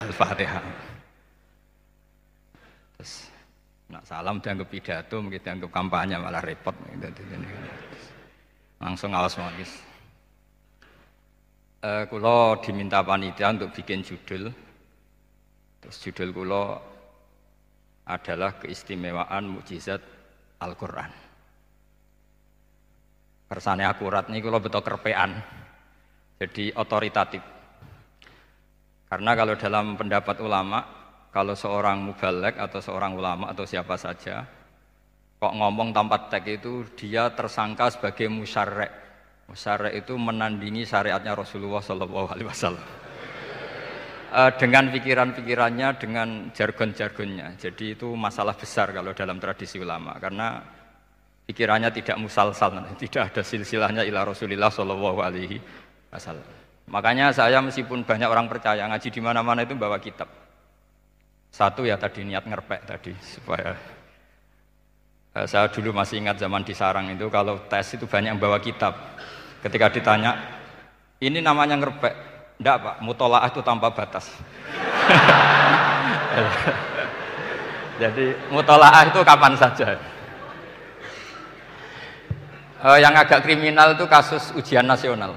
Al-Fatihah. Terus nak salam dianggap pidato, mungkin dianggap kampanye malah repot. Langsung awas mawis. Kulo diminta panitia untuk bikin judul. Terus judul kulo adalah keistimewaan mukjizat Al-Quran. Kersane akurat nih kulo betul kerpean. Jadi otoritatif. Karena kalau dalam pendapat ulama, kalau seorang mubalek atau seorang ulama atau siapa saja kok ngomong tanpa teks itu dia tersangka sebagai musyarek. Musyarek itu menandingi syariatnya Rasulullah SAW. Dengan pikiran-pikirannya, dengan jargon-jargonnya. Jadi itu masalah besar kalau dalam tradisi ulama karena pikirannya tidak musalsal, tidak ada silsilahnya ila Rasulillah SAW. Makanya saya meskipun banyak orang percaya ngaji di mana-mana itu bawa kitab. Satu ya tadi niat ngerpek tadi supaya saya dulu masih ingat zaman di sarang itu kalau tes itu banyak yang bawa kitab. Ketika ditanya, ini namanya ngerpek? Enggak Pak, mutolaah itu tanpa batas. Jadi mutolaah itu kapan saja. Yang agak kriminal itu kasus ujian nasional.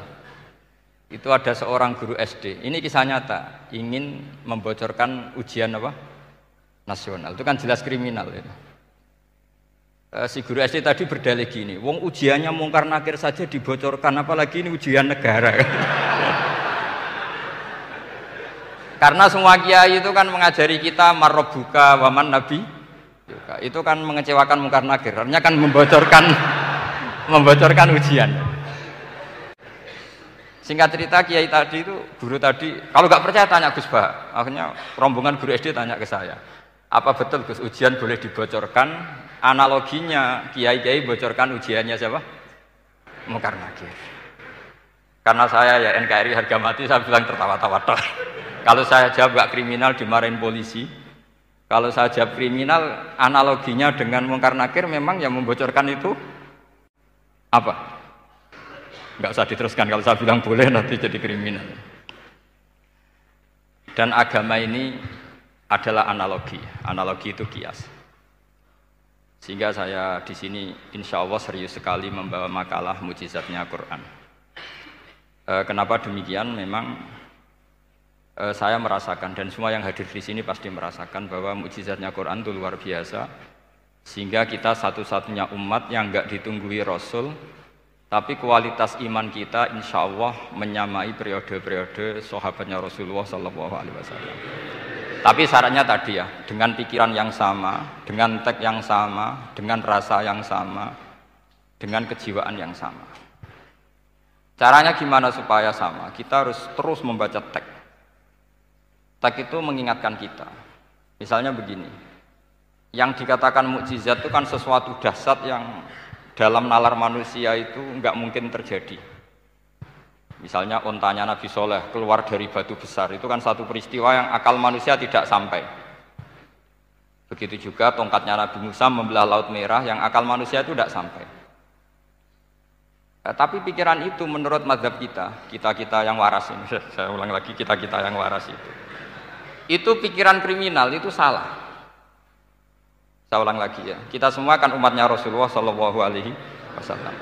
Itu ada seorang guru SD, ini kisah nyata, ingin membocorkan ujian apa? Nasional, itu kan jelas kriminal ya. Si guru SD tadi berdalih gini, wong ujiannya mungkar nakir saja dibocorkan, apalagi ini ujian negara. Karena semua kiai itu kan mengajari kita marrobuka waman nabi, itu kan mengecewakan mungkar nakir, artinya kan membocorkan ujian. Singkat cerita kiai tadi itu, guru tadi, kalau nggak percaya tanya Gus Bah. Akhirnya rombongan guru SD tanya ke saya, apa betul Gus ujian boleh dibocorkan? Analoginya kiai-kiai bocorkan ujiannya siapa? Mungkar nakir. Karena saya ya NKRI harga mati, saya bilang tertawa-tawa. Kalau saya jawab nggak kriminal dimarahin polisi. Kalau saya jawab kriminal, analoginya dengan mungkar nakir memang yang membocorkan itu apa? Nggak usah diteruskan, kalau saya bilang boleh nanti jadi kriminal. Dan agama ini adalah analogi itu kias. Sehingga saya di sini insya Allah serius sekali membawa makalah mukjizatnya Quran. Kenapa demikian? Memang saya merasakan dan semua yang hadir di sini pasti merasakan bahwa mukjizatnya Quran itu luar biasa. Sehingga kita satu-satunya umat yang nggak ditunggui Rasul. Tapi kualitas iman kita insya Allah menyamai periode-periode sahabatnya Rasulullah SAW. Tapi syaratnya tadi ya, dengan pikiran yang sama, dengan teks yang sama, dengan rasa yang sama, dengan kejiwaan yang sama. Caranya gimana supaya sama? Kita harus terus membaca teks. Teks itu mengingatkan kita. Misalnya begini, yang dikatakan mukjizat itu kan sesuatu dahsyat yang dalam nalar manusia itu enggak mungkin terjadi. Misalnya ontanya Nabi Soleh keluar dari batu besar, itu kan satu peristiwa yang akal manusia tidak sampai. Begitu juga tongkatnya Nabi Musa membelah Laut Merah, yang akal manusia itu tidak sampai. Tapi pikiran itu menurut mazhab kita yang waras ini, saya ulang lagi, kita yang waras itu pikiran kriminal, itu salah. Saya ulang lagi ya, kita semua kan umatnya Rasulullah SAW.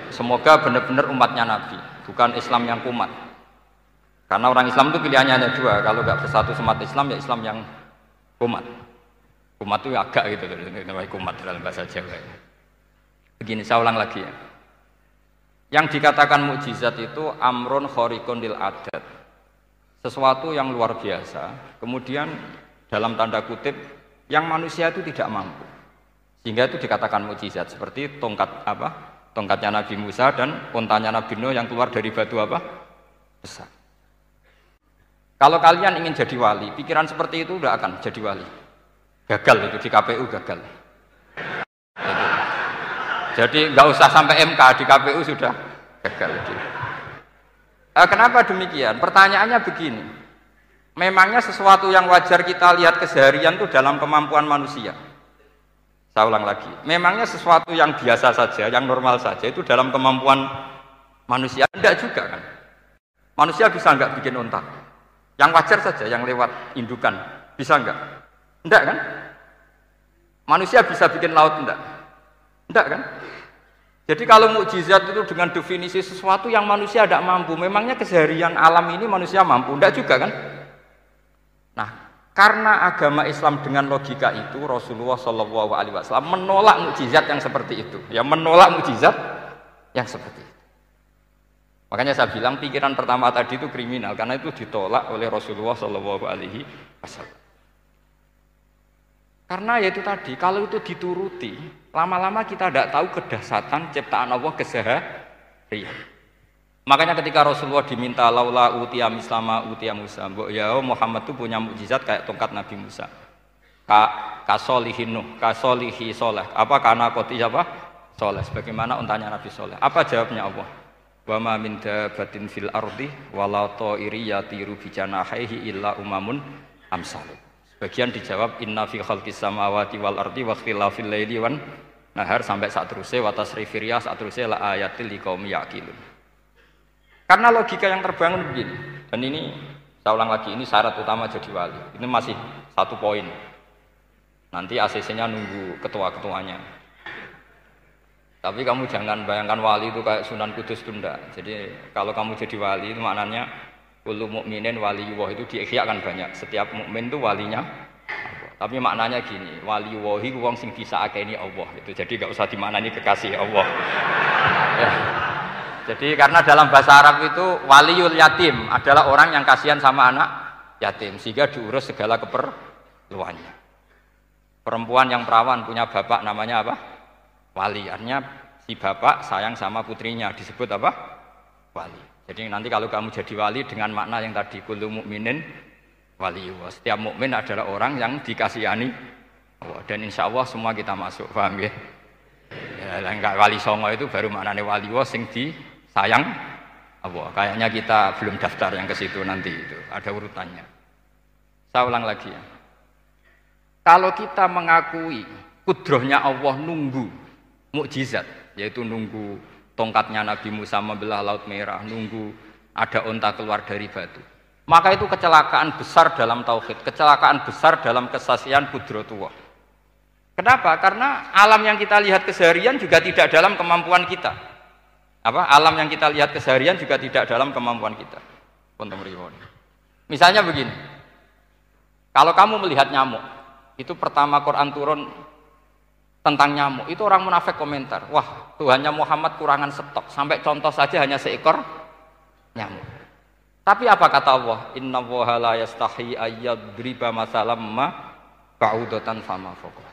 Semoga benar-benar umatnya Nabi, bukan Islam yang kumat. Karena orang Islam itu pilihannya hanya dua, kalau nggak bersatu semat Islam ya Islam yang kumat. Kumat itu agak gitu, namanya kumat dalam bahasa Jawa. Begini, saya ulang lagi ya. Yang dikatakan mukjizat itu amrun khariqun lil adat, sesuatu yang luar biasa. Kemudian dalam tanda kutip yang manusia itu tidak mampu. Sehingga itu dikatakan mukjizat, seperti tongkatnya Nabi Musa dan untanya Nabi Nuh yang keluar dari batu apa? Besar. Kalau kalian ingin jadi wali, pikiran seperti itu udah akan jadi wali. Gagal itu di KPU gagal. Jadi nggak usah sampai MK, di KPU sudah gagal. Kenapa demikian? Pertanyaannya begini. Memangnya sesuatu yang wajar kita lihat keseharian itu dalam kemampuan manusia? Saya ulang lagi, memangnya sesuatu yang biasa saja, yang normal saja itu dalam kemampuan manusia? Tidak juga kan. Manusia bisa nggak bikin unta? Yang wajar saja, yang lewat indukan Bisa enggak? Enggak kan? Manusia bisa bikin laut enggak? Enggak kan? Jadi kalau mukjizat itu dengan definisi sesuatu yang manusia tidak mampu, memangnya keseharian alam ini manusia mampu? Enggak juga kan? Nah, karena agama Islam dengan logika itu, Rasulullah Shallallahu Alaihi Wasallam menolak mukjizat yang seperti itu. Ya, menolak mukjizat yang seperti itu. Makanya saya bilang pikiran pertama tadi itu kriminal, karena itu ditolak oleh Rasulullah Shallallahu Alaihi Wasallam. Karena ya itu tadi, kalau itu dituruti, lama-lama kita tidak tahu kedahsyatan ciptaan Allah keseharian. Makanya ketika Rasulullah diminta laula utiya mislama utiya Musa, ya Muhammad itu punya mukjizat kayak tongkat Nabi Musa. Kasolihin Nuh, kasolihi soleh. Apa karena koti apa? Soleh. Sebagaimana untanya Nabi Soleh. Apa jawabnya Allah? Wa ma min dabatin fil ardi wala ta'iri yatiru bi janahihi illa umamun amsalukum. Bagian dijawab inna fi khalqis samawati wal ardi wa ikhtilafil laili wan nahar sampai saat terusnya wa tasrifir riyah saat terusnya la ayatil liqaumi yaqilun. Karena logika yang terbangun begini. Dan ini saya ulang lagi, ini syarat utama jadi wali. Ini masih satu poin. Nanti ACC-nya nunggu ketua-ketuanya. Tapi kamu jangan bayangkan wali itu kayak Sunan Kudus tunda. Jadi kalau kamu jadi wali itu maknanya kullu mukminin waliyullah itu diikhyakan banyak. Setiap mukmin itu walinya Allah. Tapi maknanya gini, waliyullah itu wong sing disakeni Allah itu. Jadi enggak usah dimaknani kekasih Allah. Ya. Jadi karena dalam bahasa Arab itu waliyul yatim adalah orang yang kasihan sama anak yatim sehingga diurus segala keperluannya. Perempuan yang perawan punya bapak namanya apa? Wali. Artinya si bapak sayang sama putrinya disebut apa? Wali. Jadi nanti kalau kamu jadi wali dengan makna yang tadi kullu mukminin waliyullah. Setiap mukmin adalah orang yang dikasihani Allah. Dan insya Allah semua kita masuk, paham ya? Ya, enggak wali songo itu baru maknanya waliyullah sing disayang Allah. Kayaknya kita belum daftar yang ke situ nanti itu. Ada urutannya. Saya ulang lagi ya. Kalau kita mengakui kudrohnya Allah nunggu mukjizat, yaitu nunggu tongkatnya Nabi Musa membelah Laut Merah, nunggu ada unta keluar dari batu. Maka itu kecelakaan besar dalam tauhid, kecelakaan besar dalam kesaksian kudratullah. Kenapa? Karena alam yang kita lihat keseharian juga tidak dalam kemampuan kita. Alam yang kita lihat keseharian juga tidak dalam kemampuan kita. Misalnya begini, kalau kamu melihat nyamuk, itu pertama Quran turun tentang nyamuk, itu orang munafik komentar, wah Tuhannya Muhammad kurangan stok, sampai contoh saja hanya seekor nyamuk. Tapi apa kata Allah? Inna Allaha la yastahi ayyadriba masalam ma ba'udatan fama fawqa.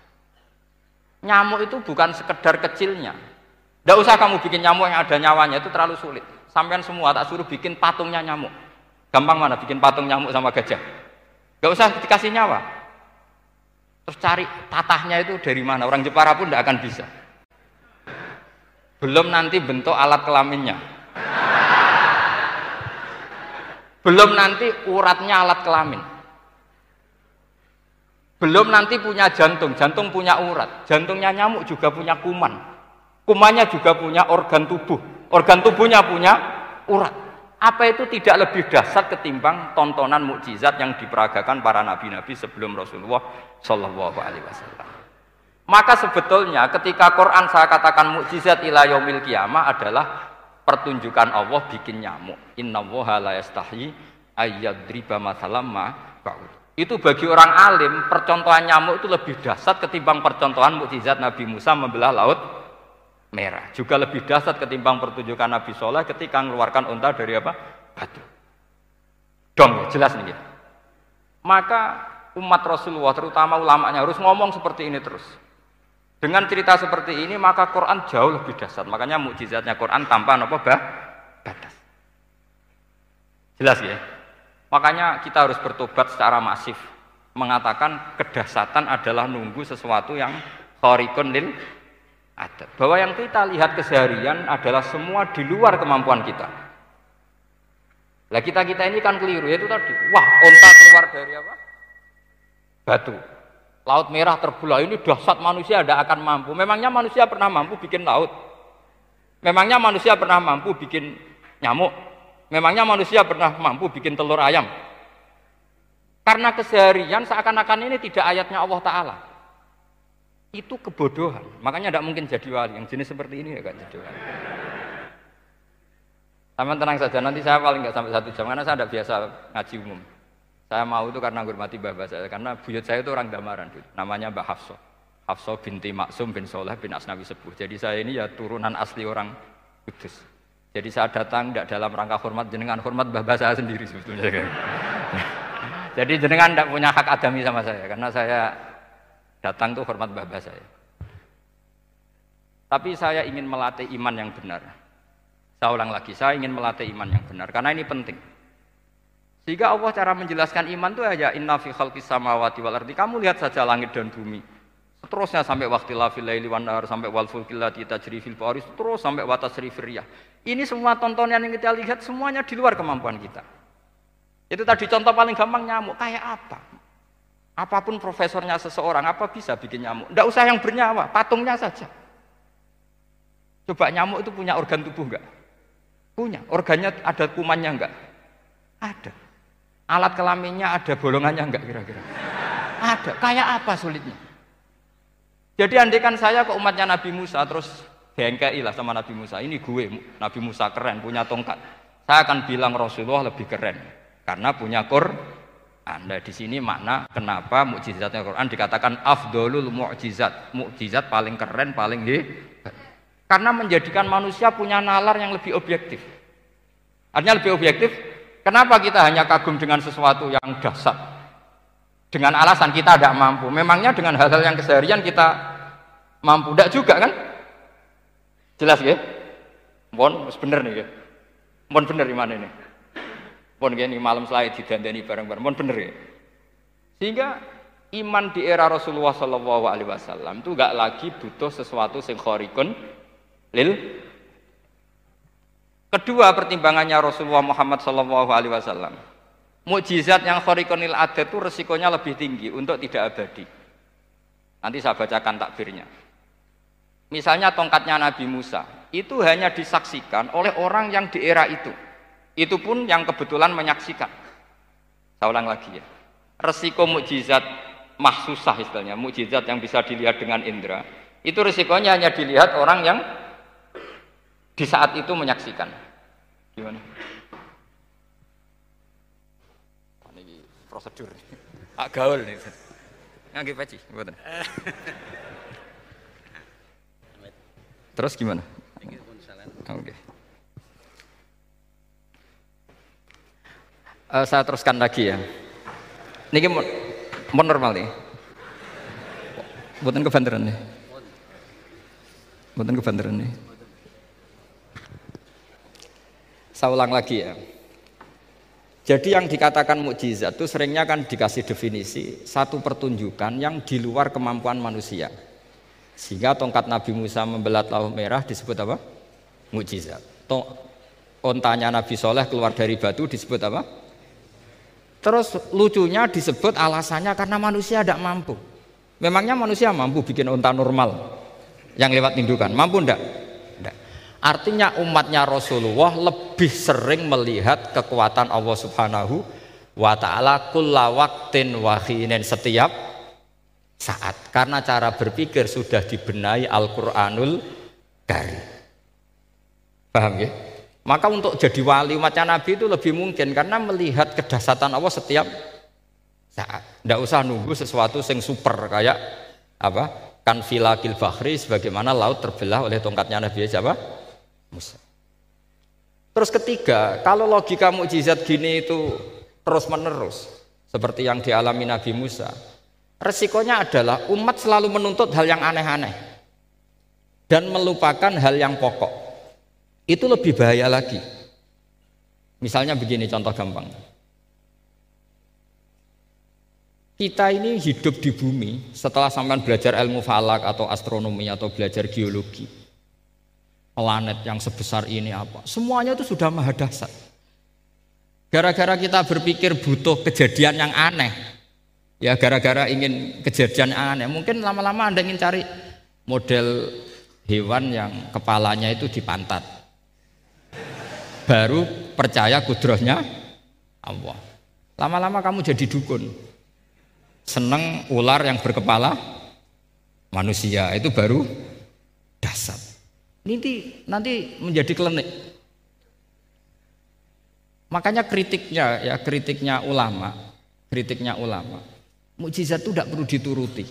Nyamuk itu bukan sekedar kecilnya. Tidak usah kamu bikin nyamuk yang ada nyawanya, itu terlalu sulit. Sampean semua tak suruh bikin patungnya nyamuk. Gampang mana bikin patung nyamuk sama gajah? Tidak usah dikasih nyawa. Terus cari tatahnya itu dari mana, orang Jepara pun tidak akan bisa. Belum nanti bentuk alat kelaminnya, belum nanti uratnya alat kelamin, belum nanti punya jantung, jantung punya urat, jantungnya nyamuk juga punya kuman, kumannya juga punya organ tubuh, organ tubuhnya punya urat. Apa itu tidak lebih dahsyat ketimbang tontonan mukjizat yang diperagakan para nabi-nabi sebelum Rasulullah Shallallahu Alaihi Wasallam? Maka sebetulnya ketika Quran saya katakan mukjizat ila yaumil qiyamah adalah pertunjukan Allah bikin nyamuk. Innallaha la yastahi ayyadriba mathalam ma ba'ud. Itu bagi orang alim percontohan nyamuk itu lebih dahsyat ketimbang percontohan mukjizat Nabi Musa membelah Laut Merah. Juga lebih dahsyat ketimbang pertunjukan Nabi Soleh ketika mengeluarkan unta dari apa? Batu. Dong, jelas nih ya. Maka umat Rasulullah terutama ulamanya harus ngomong seperti ini terus. Dengan cerita seperti ini maka Quran jauh lebih dahsyat. Makanya mukjizatnya Quran tanpa apa batas. Jelas ya. Makanya kita harus bertobat secara masif mengatakan kedahsyatan adalah nunggu sesuatu yang khariqun lil adat. Bahwa yang kita lihat keseharian adalah semua di luar kemampuan kita. Lah kita ini kan keliru, yaitu tadi, wah onta keluar dari apa? Batu. Laut Merah terbelah, ini dahsyat, manusia tidak akan mampu. Memangnya manusia pernah mampu bikin laut? Memangnya manusia pernah mampu bikin nyamuk? Memangnya manusia pernah mampu bikin telur ayam? Karena keseharian seakan-akan ini tidak ayatnya Allah Ta'ala. Itu kebodohan. Makanya tidak mungkin jadi wali. Yang jenis seperti ini ya kan jadi wali. Sama tenang saja, nanti saya paling nggak sampai 1 jam karena saya tidak biasa ngaji umum. Saya mau itu karena menghormati mbah saya, karena buyut saya itu orang Damaran, namanya Mbah Hafsah. Hafsah binti Maksum bin Soleh bin Asnawi Sepuh. Jadi saya ini ya turunan asli orang Kudus. Jadi saya datang tidak dalam rangka hormat jenengan, hormat mbah saya sendiri sebetulnya. Jadi jenengan tidak punya hak adami sama saya, karena saya datang tuh hormat mbah saya. Tapi saya ingin melatih iman yang benar. Saya ulang lagi, saya ingin melatih iman yang benar karena ini penting. Sehingga Allah cara menjelaskan iman itu aja inna fi khalqis samawati wal ardi. Kamu lihat saja langit dan bumi. Seterusnya sampai waqtilal laili wan nahar sampai wal fulkil lati tajri fil bahri terus sampai wa tasrifir riyah. Ini semua tontonan yang kita lihat semuanya di luar kemampuan kita. Itu tadi contoh paling gampang nyamuk. Kayak apa? Apapun profesornya seseorang apa bisa bikin nyamuk? Enggak usah yang bernyawa, patungnya saja. Coba nyamuk itu punya organ tubuh enggak? Punya. Organnya ada kumannya enggak? Ada. Alat kelaminnya ada bolongannya enggak kira-kira? Ada. Kayak apa sulitnya? Jadi andaikan saya ke umatnya Nabi Musa terus bengkei lah sama Nabi Musa. Ini gue, Nabi Musa keren, punya tongkat. Saya akan bilang Rasulullah lebih keren karena punya Quran. Anda di sini makna kenapa mukjizatnya Quran dikatakan afdolul mukjizat. Mukjizat paling keren, paling hebat. Karena menjadikan manusia punya nalar yang lebih objektif. Artinya lebih objektif, kenapa kita hanya kagum dengan sesuatu yang dahsyat? Dengan alasan kita tidak mampu. Memangnya dengan hal-hal yang keseharian kita mampu? Tidak juga kan? Jelas ya? Mohon bener nih ya? Mohon bener di mana ini? Mohon gini malam slide didandani bareng-bareng. Mohon bener ya? Sehingga iman di era Rasulullah SAW itu gak lagi butuh sesuatu yang khariqun lil. Kedua pertimbangannya Rasulullah Muhammad SAW, mukjizat yang khariqun lil adat itu resikonya lebih tinggi untuk tidak abadi. Nanti saya bacakan takbirnya. Misalnya tongkatnya Nabi Musa itu hanya disaksikan oleh orang yang di era itu pun yang kebetulan menyaksikan. Saya ulang lagi ya, resiko mukjizat mahsusah istilahnya, mukjizat yang bisa dilihat dengan indera, itu resikonya hanya dilihat orang yang di saat itu menyaksikan. Gimana? Ini prosedur. Gaul nih. Ngangge peci, mboten. Terus gimana? Oke. Saya teruskan lagi ya. Niki mau normal nih. Mboten kebanteran nih. Mboten kebanteran nih. Saya ulang lagi ya. Jadi yang dikatakan mukjizat itu seringnya kan dikasih definisi satu pertunjukan yang di luar kemampuan manusia. Sehingga tongkat Nabi Musa membelah laut merah disebut apa? Mukjizat. Ontanya Nabi Soleh keluar dari batu disebut apa? Terus lucunya disebut alasannya karena manusia tidak mampu. Memangnya manusia mampu bikin onta normal yang lewat indukan? Mampu enggak? Enggak. Artinya umatnya Rasulullah lebih sering melihat kekuatan Allah Subhanahu wa ta'ala kulla waqtin wa hinin, setiap saat, karena cara berpikir sudah dibenahi Al-Qur'anul Karim. Paham ya? Maka untuk jadi wali umatnya Nabi itu lebih mungkin karena melihat kedahsyatan Allah setiap saat. Tidak usah nunggu sesuatu yang super kayak apa? Kan filakil bahri, sebagaimana laut terbelah oleh tongkatnya Nabi siapa? Musa. Terus ketiga, kalau logika mukjizat gini itu terus menerus seperti yang dialami Nabi Musa, resikonya adalah umat selalu menuntut hal yang aneh-aneh dan melupakan hal yang pokok. Itu lebih bahaya lagi. Misalnya begini contoh gampang. Kita ini hidup di bumi setelah sampean belajar ilmu falak atau astronomi atau belajar geologi. Planet yang sebesar ini apa? Semuanya itu sudah maha dahsyat. Gara-gara kita berpikir butuh kejadian yang aneh. Ya gara-gara ingin kejadian yang aneh. Mungkin lama-lama Anda ingin cari model hewan yang kepalanya itu di pantat. Baru percaya kudrahnya Allah. Lama-lama kamu jadi dukun. Seneng ular yang berkepala manusia, itu baru dasar. Nanti menjadi klinik. Makanya kritiknya ulama, mukjizat itu tidak perlu dituruti.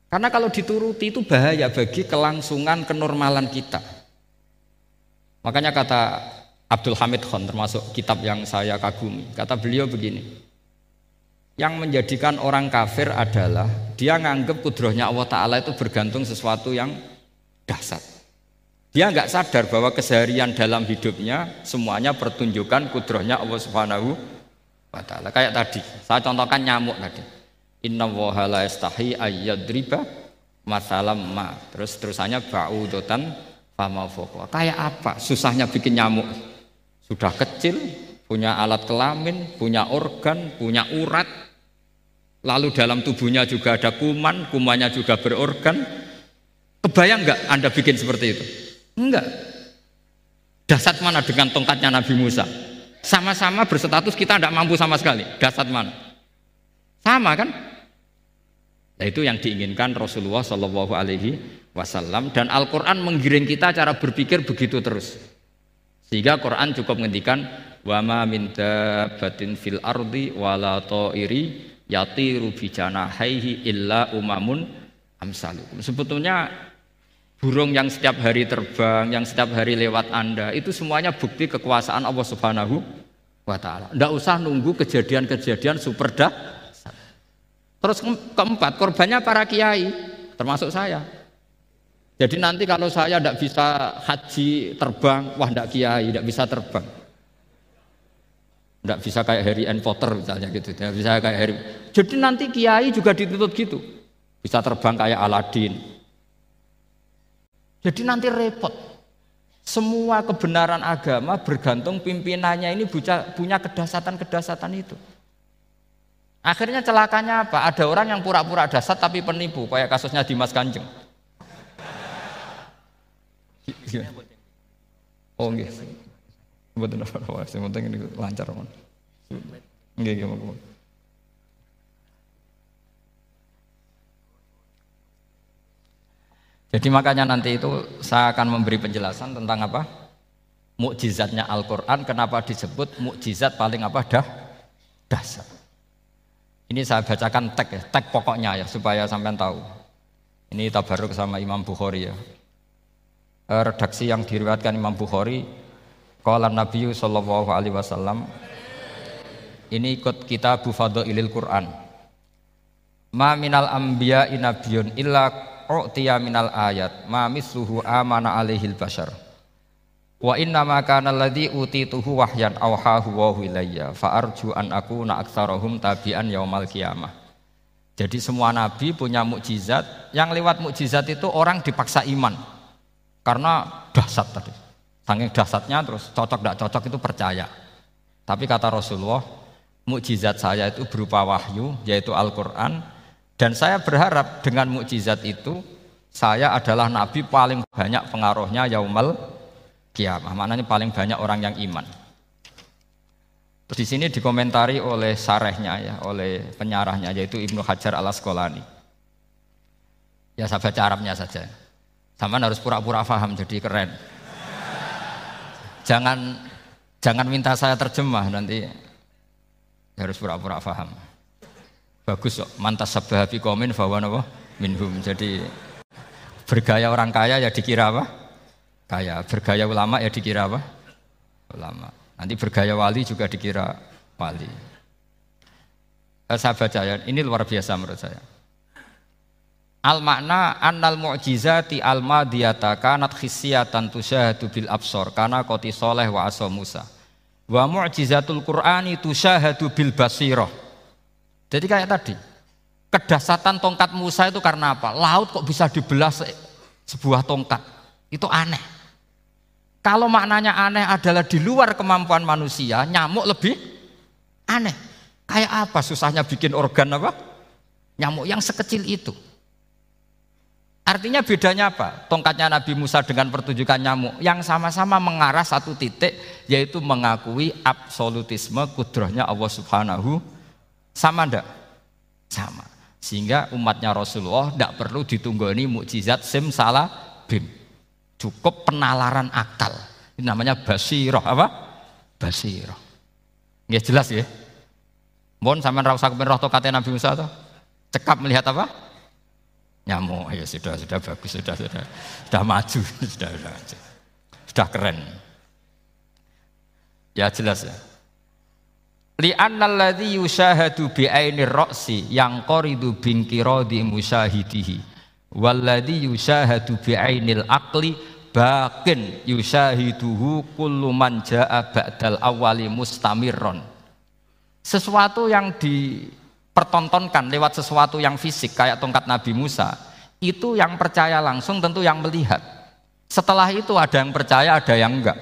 Karena kalau dituruti itu bahaya bagi kelangsungan kenormalan kita. Makanya kata Abdul Hamid Khan, termasuk kitab yang saya kagumi, kata beliau begini, yang menjadikan orang kafir adalah dia nganggep kudrohnya Allah Ta'ala itu bergantung sesuatu yang dahsyat. Dia nggak sadar bahwa keseharian dalam hidupnya semuanya pertunjukan kudrohnya Allah Subhanahu wa Ta'ala. Kayak tadi, saya contohkan nyamuk tadi. Inna woha la yastahi ayyadriba masalam ma. Terusannya ba'udotan fama fokwa. Kayak apa susahnya bikin nyamuk? Sudah kecil, punya alat kelamin, punya organ, punya urat. Lalu dalam tubuhnya juga ada kuman, kumannya juga berorgan. Kebayang nggak Anda bikin seperti itu? Enggak. Dasar mana dengan tongkatnya Nabi Musa? Sama-sama berstatus kita tidak mampu sama sekali. Dasar mana? Sama kan? Nah, itu yang diinginkan Rasulullah Shallallahu Alaihi Wasallam, dan Al-Quran menggiring kita cara berpikir begitu terus. Sehingga Quran cukup menghentikan wa ma min dabbatin fil ardi wala ta'iri yatiru bi janahaihi illa umamun amsalukum. Sebetulnya burung yang setiap hari terbang, yang setiap hari lewat Anda, itu semuanya bukti kekuasaan Allah Subhanahu wa Ta'ala. Tidak usah nunggu kejadian-kejadian super dahsyat. Terus keempat, korbannya para kiai, termasuk saya. Jadi nanti kalau saya tidak bisa haji terbang, wah tidak kiai, tidak bisa terbang. Tidak bisa kayak Harry and Potter misalnya gitu, tidak bisa kayak Harry. Jadi nanti kiai juga dituntut gitu, bisa terbang kayak Aladin. Jadi nanti repot. Semua kebenaran agama bergantung pimpinannya ini punya kedasatan-kedasatan itu. Akhirnya celakanya apa? Ada orang yang pura-pura dasar tapi penipu, kayak kasusnya Dimas Kanjeng. Oh nggih. Mboten apa-apa, sing penting ini lancar mon. Nggih nggih. Jadi makanya nanti itu saya akan memberi penjelasan tentang apa? Mukjizatnya Al-Quran, kenapa disebut mukjizat paling apa? Dasar. Ini saya bacakan tag pokoknya ya, supaya sampean tahu. Ini tabaruk sama Imam Bukhari ya. Redaksi yang diriwayatkan Imam Bukhari, qala Nabi sallallahu alaihi wasallam, ini ikut kitab Fadhailil Quran. Ma minal anbiya'i nabiyyun illa u'tiya minal ayat ma misluhu amana alaihil bashar wa inna ma kana alladhi utituhu wahyan awhahu wa ilayya fa arju an akuna aktsarahum tabi'an yaumal qiyamah. Jadi semua nabi punya mukjizat, yang lewat mukjizat itu orang dipaksa iman karena dahsyat tadi. Saking dahsyatnya terus cocok tidak cocok itu percaya. Tapi kata Rasulullah, mukjizat saya itu berupa wahyu, yaitu Al-Quran. Dan saya berharap dengan mukjizat itu saya adalah nabi paling banyak pengaruhnya yaumal qiyamah. Maknanya paling banyak orang yang iman. Terus di sini dikomentari oleh syarehnya ya, oleh penyarahnya yaitu Ibnu Hajar Al-Asqalani. Ya saya baca Arabnya saja. Sampean harus pura-pura paham jadi keren. Jangan minta saya terjemah, nanti harus pura-pura paham. Bagus kok, mantas sabah fi qaumin fa huwa minhum. Jadi bergaya orang kaya ya dikira apa? Kaya. Bergaya ulama ya dikira apa? Ulama. Nanti bergaya wali juga dikira wali. Saya baca ya, ini luar biasa menurut saya. Al makna annal mu'jizati al madiyata kanat khissiyatan tusyahadu bil absor kana qoti soleh wa asa Musa. Wa mu'jizatul Qur'ani tusyahadu bil basirah. Jadi kayak tadi, kedasatan tongkat Musa itu karena apa? Laut kok bisa dibelah sebuah tongkat, itu aneh. Kalau maknanya aneh adalah di luar kemampuan manusia, nyamuk lebih aneh. Kayak apa susahnya bikin organ apa? Nyamuk yang sekecil itu. Artinya bedanya apa? Tongkatnya Nabi Musa dengan pertunjukan nyamuk yang sama-sama mengarah satu titik, yaitu mengakui absolutisme kudrahnya Allah Subhanahu. Sama ndak? Sama. Sehingga umatnya Rasulullah tidak perlu ditunggoni mukjizat simsalabim. Cukup penalaran akal. Ini namanya basirah apa? Basirah. Nggih jelas ya? Mohon sampean ra usah kepen roh tongkatnya Nabi Musa toh. Cekap melihat apa? Nyamuk. Ya sudah bagus, sudah maju, sudah keren. Ya jelas ya. Li'annal ladzi yusyahadu bi ainir ra'si yang qaridu binqiradi musyahidihi walladzi yusyahadu bi ainil aqli baqin yusyahiduhu kullu man jaa ba'dal awwali mustamirron. Sesuatu yang dipertontonkan lewat sesuatu yang fisik kayak tongkat Nabi Musa, itu yang percaya langsung tentu yang melihat. Setelah itu ada yang percaya, ada yang enggak.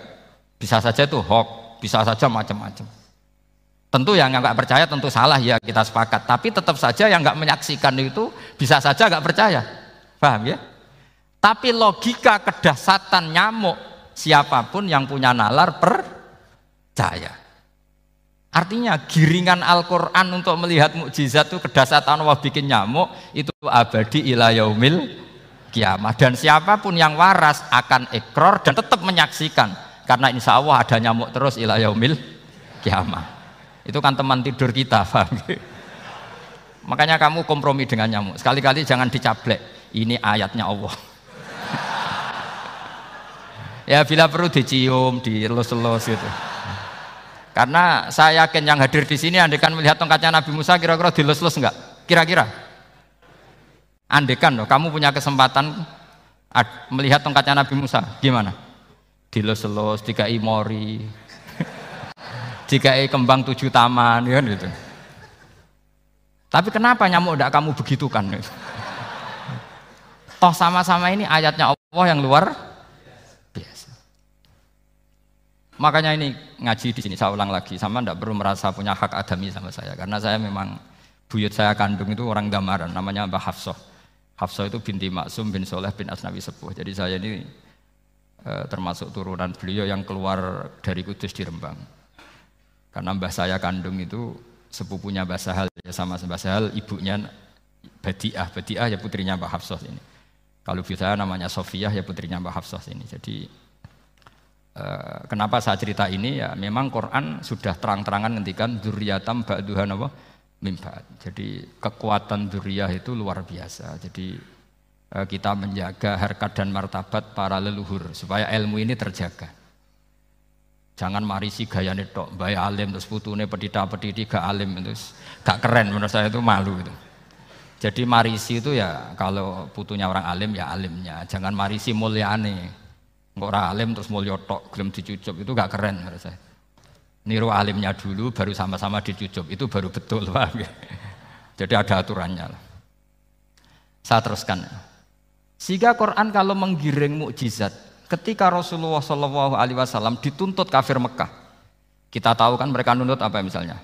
Bisa saja itu hoax, bisa saja macam-macam. Tentu yang enggak percaya tentu salah, ya kita sepakat. Tapi tetap saja yang enggak menyaksikan itu bisa saja enggak percaya. Paham ya? Tapi logika kedahsyatan nyamuk, siapapun yang punya nalar percaya. Artinya giringan Al-Quran untuk melihat mukjizat itu kedahsyatan Allah bikin nyamuk itu abadi ila yaumil kiamah. Dan siapapun yang waras akan ikrar dan tetap menyaksikan, karena insya Allah ada nyamuk terus ila yaumil kiamah. Itu kan teman tidur kita, paham? Makanya kamu kompromi dengan nyamuk. Sekali-kali jangan dicablek. Ini ayatnya Allah. Ya bila perlu dicium, dielus-elus gitu. Karena saya yakin yang hadir di sini andekan melihat tongkatnya Nabi Musa kira-kira dilus-lus enggak? Kira-kira? Andekan loh, kamu punya kesempatan melihat tongkatnya Nabi Musa, gimana? Dilus-lus, dikai mori, dikai kembang 7 taman, ya gitu. Tapi kenapa nyamuk enggak kamu begitukan? Toh sama-sama ini ayatnya Allah yang luar biasa. Makanya ini ngaji di sini saya ulang lagi, sama ndak perlu merasa punya hak adami sama saya, karena saya memang buyut saya kandung itu orang Gamaran, namanya Mbah Hafsah. Hafsah itu binti Maksum bin Soleh bin Asnawi Sepuh. Jadi saya ini termasuk turunan beliau yang keluar dari Kudus di Rembang. Karena mbah saya kandung itu sepupunya Mbah Sahal, ya sama Mbah Sahal, ibunya Badiah. Badiah ya putrinya Mbah Hafsah ini. Kalau ibu saya namanya Sofiyah, ya putrinya Mbah Hafsah ini. Jadi kenapa saya cerita ini, ya memang Quran sudah terang-terangan ngendikan dzurriyatam ba'duhan apa mimba. Jadi kekuatan dzurriyah itu luar biasa. Jadi kita menjaga harkat dan martabat para leluhur supaya ilmu ini terjaga. Jangan marisi gayane tok, bae alim terus putune pedita-pediti gak alim terus gak keren, menurut saya itu malu itu. Jadi marisi itu ya kalau putunya orang alim ya alimnya, jangan marisi mulyane. Ora alim terus mulya tok gelem dicucup, itu gak keren menurut saya. Niru alimnya dulu baru sama-sama dicucup, itu baru betul, paham ya? Jadi ada aturannya. Saya teruskan. Sehingga Quran kalau menggiring mukjizat, ketika Rasulullah SAW dituntut kafir Mekah, kita tahu kan mereka nuntut apa misalnya?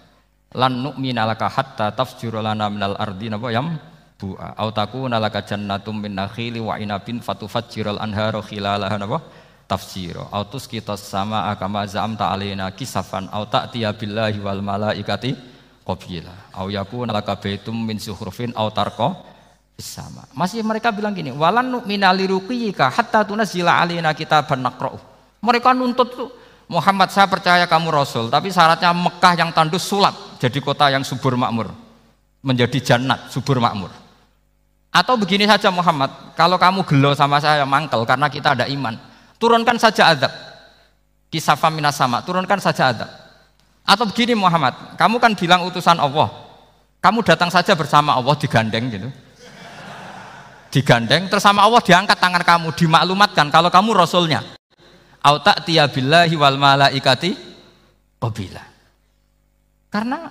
Lan nu'mina laka hatta tafjura lana minal ardi napa yam bu'a au takuna laka jannatum min nakhili wa inabin fatufajjiral anhara khilalaha napa tafsira au tusqitas samaa kama za'amta alaina kisafan au ta'tiya billahi wal malaikati qabila au yakuna laka baitum min zuhrufin au tarqa sama. Masih mereka bilang gini, walan nu'mina liruqiyika hatta tunzila alaina kitaban naqra'u. Mereka nuntut tuh, Muhammad saya percaya kamu Rasul, tapi syaratnya Mekah yang tandus sulap jadi kota yang subur makmur, menjadi jannat subur makmur. Atau begini saja Muhammad, kalau kamu gelo sama saya mangkel karena kita ada iman, turunkan saja azab. Kisafam minas sama, turunkan saja azab. Atau begini Muhammad, kamu kan bilang utusan Allah, kamu datang saja bersama Allah digandeng gitu. Digandeng terus sama Allah diangkat tangan kamu, dimaklumatkan kalau kamu Rasulnya. Au ta'tiya billahi wal malaikati qabila. Karena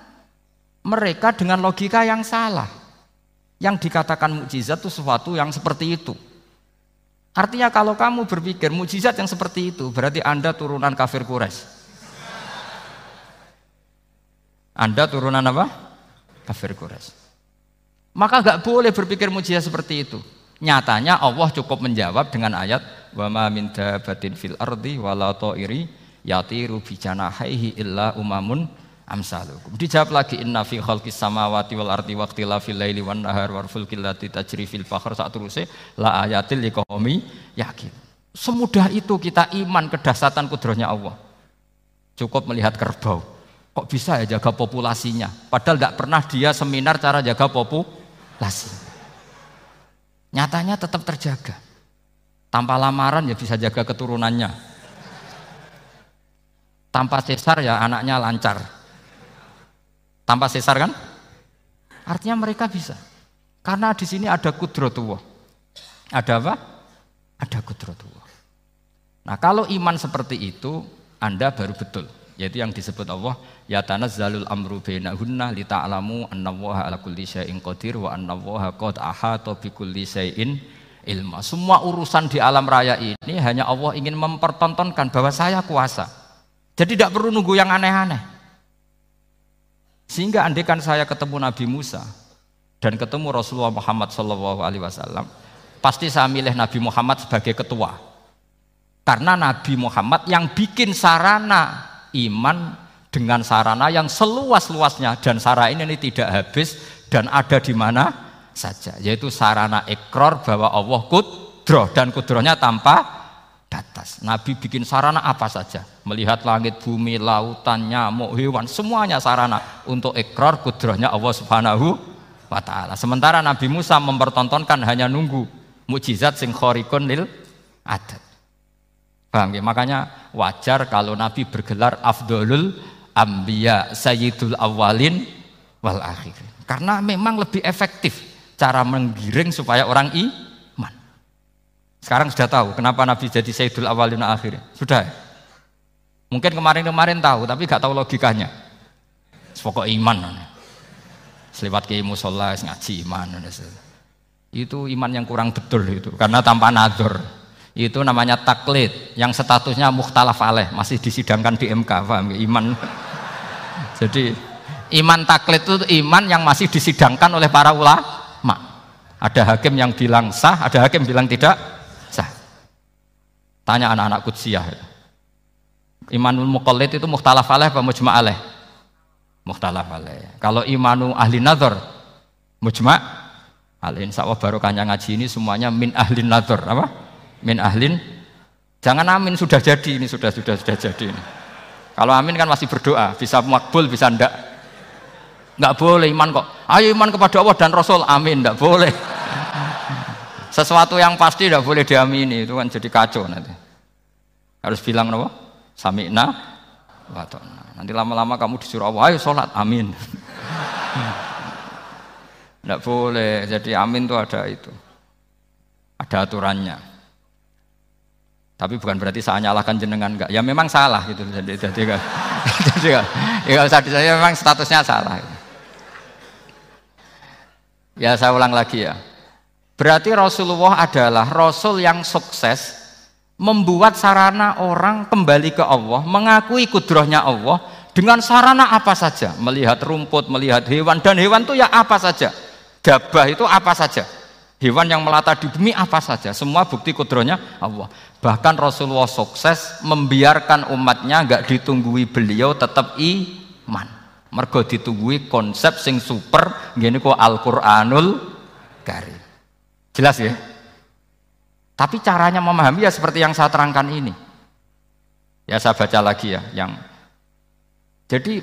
mereka dengan logika yang salah. Yang dikatakan mukjizat itu sesuatu yang seperti itu. Artinya kalau kamu berpikir mukjizat yang seperti itu, berarti Anda turunan kafir Quraisy. Anda turunan apa? Kafir Quraisy. Maka gak boleh berpikir mukjizat seperti itu. Nyatanya Allah cukup menjawab dengan ayat wa ma min dabbatin fil ardi wala ta'iri yatiru bi janahihi illa umamun amsalukum. Dijawab lagi inna fi khalqis samawati wal ardi waqtilafil laili wan nahar wal fulkil lati tajri fil bahr sak teruse la ayatil liqaumi yakin. Semudah itu kita iman kedahsyatan kudrahnya Allah. Cukup melihat kerbau. Kok bisa ya jaga populasinya? Padahal tidak pernah dia seminar cara jaga populasi. Nyatanya tetap terjaga. Tanpa lamaran ya bisa jaga keturunannya. Tanpa sesar ya anaknya lancar. Tanpa sesar kan? Artinya mereka bisa. Karena di sini ada kudratullah. Ada apa? Ada kudratullah. Nah, kalau iman seperti itu, Anda baru betul. Yaitu yang disebut Allah ya tanazzalul amru bainahunna lita'lamu annallaha ala kulli syai'in qadir wa annallaha qad ahata bikulli syai'in ilma. Semua urusan di alam raya ini hanya Allah ingin mempertontonkan bahwa saya kuasa. Jadi tidak perlu nunggu yang aneh-aneh. Sehingga andaikan saya ketemu Nabi Musa dan ketemu Rasulullah Muhammad SAW, pasti saya milih Nabi Muhammad sebagai ketua. Karena Nabi Muhammad yang bikin sarana iman dengan sarana yang seluas-luasnya, dan sarana ini tidak habis dan ada di mana saja, yaitu sarana ikrar bahwa Allah kudroh dan kudrohnya tanpa batas. Nabi bikin sarana apa saja, melihat langit, bumi, lautan, nyamuk, hewan, semuanya sarana untuk ikrar kudrohnya Allah Subhanahu wa ta'ala. Sementara Nabi Musa mempertontonkan hanya nunggu mukjizat sing khariqun lil adat. Paham ya? Makanya wajar kalau Nabi bergelar Afdolul Ambiya Sayyidul Awwalin wal Akhirin. Karena memang lebih efektif cara menggiring supaya orang iman. Sekarang sudah tahu kenapa Nabi jadi Sayyidul Awwalin wal Akhirin? Sudah ya? Mungkin kemarin-kemarin tahu, tapi gak tahu logikanya. Pokok iman. Selewat ke musola ngaji iman. Itu iman yang kurang betul itu, karena tanpa nadzor. Itu namanya taklid yang statusnya mukhtalaf alaih, masih disidangkan di MK, paham ya? Iman. Jadi iman taklid itu iman yang masih disidangkan oleh para ulama. Ada hakim yang bilang sah, ada hakim bilang tidak sah. Tanya anak-anak Qudsiyah. Imanul muqallid itu mukhtalaf alaih apa mujma' alaih? Mukhtalaf alaih. Kalau imanu ahli nadzar mujma' alaih. Insyaallah barokahnya ngaji ini semuanya min ahli nadzar, apa? Min ahlin, jangan amin sudah jadi, ini sudah jadi ini. Kalau amin kan masih berdoa, bisa makbul bisa ndak boleh iman kok. Ayo iman kepada Allah dan Rasul, amin, ndak boleh. Sesuatu yang pasti ndak boleh diamini, itu kan jadi kacau nanti. Harus bilang apa? Sami'na wa ta'na. Nanti lama-lama kamu disuruh Allah, ayo sholat, amin. Ndak boleh, jadi amin itu ada itu. Ada aturannya. Tapi bukan berarti saya nyalahkan jenengan, enggak. Ya memang salah gitu. Jadi kan. Ya saya memang statusnya salah. Ya saya ulang lagi ya. Berarti Rasulullah adalah Rasul yang sukses membuat sarana orang kembali ke Allah, mengakui kudrohnya Allah dengan sarana apa saja. Melihat rumput, melihat hewan, dan hewan itu ya apa saja. Gabah itu apa saja. Hewan yang melata di bumi apa saja, semua bukti kudrohnya Allah. Bahkan Rasulullah sukses membiarkan umatnya enggak ditunggui beliau tetap iman. Mergo ditunggui konsep sing super ngene kok Al-Qur'anul Karim. Jelas ya? Tapi caranya memahami ya seperti yang saya terangkan ini. Ya saya baca lagi ya yang jadi